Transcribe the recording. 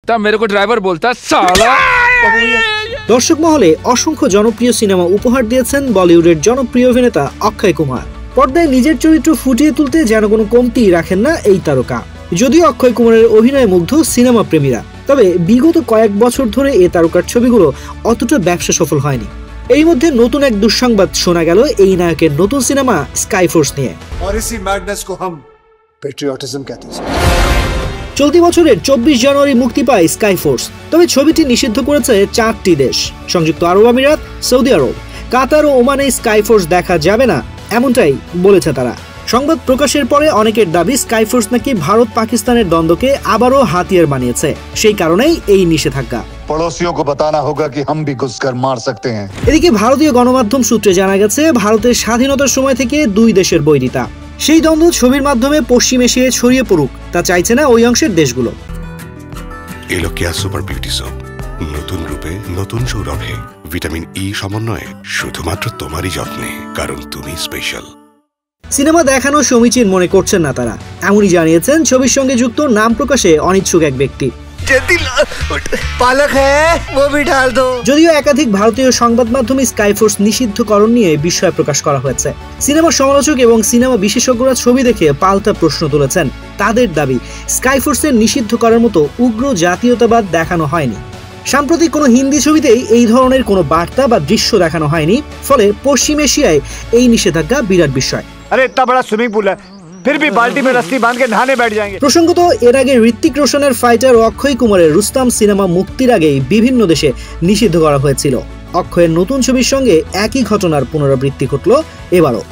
तब मेरे को ड्राइवर बोलता साला। দর্শক মহলে অসংখ্য জনপ্রিয় সিনেমা উপহার দিয়েছেন বলিউডের জনপ্রিয় অভিনেতা অক্ষয় কুমার। পর্দায় নিজের চরিত্র ফুটিয়ে তুলতে যেন কোনো কমতি রাখেন না এই তারকা। যদিও অক্ষয় কুমারের অভিনয়ে মুগ্ধ সিনেমা প্রেমীরা, তবে বিগত কয়েক বছর ধরে এই তারকার ছবিগুলো অতটা ব্যবসা সফল হয়নি। এই মধ্যে নতুন এক দুঃসংবাদ শোনা গেল এই নায়কের নতুন সিনেমা স্কাইফোর্স নিয়ে। চলতি বছরের 24 জানুয়ারি মুক্তি পায় স্কাইফোর্স। তবে ছবিটি নিষিদ্ধ করেছে 4টি দেশ: সংযুক্ত আরব আমিরাত, সৌদি আরব, কাতার ও ওমানে স্কাইফোর্স দেখা যাবে না, এমনটাই বলেছে তারা। সংবাদ প্রকাশের পরে অনেকের দাবি স্কাইফোর্স নাকি ভারত পাকিস্তানের দ্বন্দ্বকে আবারও হাতিয়ার বানিয়েছে, সেই কারণেই এই নিষেধাজ্ঞা। এদিকে ভারতীয় গণমাধ্যম সূত্রে জানা গেছে, ভারতের স্বাধীনতার সময় থেকে দুই দেশের বৈরিতা। সেই দ্বন্দ্ব ছবির মাধ্যমে পশ্চিম এশিয়ায় ছড়িয়ে পড়ুক তা চাইছে না ওই অংশের দেশগুলো। এলো কেয়া সুপার বিউটি সোপ, নতুন রূপে নতুন সৌরভে, ভিটামিন ই সমন্বয়ে, শুধুমাত্র তোমারই যত্নে, কারণ তুমি স্পেশাল। সিনেমা দেখানো সমীচীন মনে করছেন না তারা, এমনই জানিয়েছেন ছবির সঙ্গে যুক্ত নাম প্রকাশে অনিচ্ছুক এক ব্যক্তি। যদিও একাধিক ভারতীয় সংবাদ মাধ্যমে স্কাইফোর্স নিষিদ্ধকরণ নিয়ে বিস্ময় প্রকাশ করা হয়েছে। সিনেমা সমালোচক এবং সিনেমা বিশেষজ্ঞরা ছবি দেখে পাল্টা প্রশ্ন তুলেছেন। তাদের দাবি, স্কাইফোর্সের নিষিদ্ধ করার মতো উগ্র জাতীয়তাবাদ দেখানো হয়নি। সাম্প্রতিক কোনো হিন্দি ছবিতেই এই ধরনের কোনো বার্তা বা দৃশ্য দেখানো হয়নি, ফলে পশ্চিম এশিয়ায় এই নিষেধাজ্ঞা বিরাট বিষয়। প্রসঙ্গত, এর আগে ঋত্বিক রোশনের ফাইটার ও অক্ষয় কুমারের রুস্তাম সিনেমা মুক্তির আগেই বিভিন্ন দেশে নিষিদ্ধ করা হয়েছিল। অক্ষয়ের নতুন ছবির সঙ্গে একই ঘটনার পুনরাবৃত্তি ঘটল এবারও।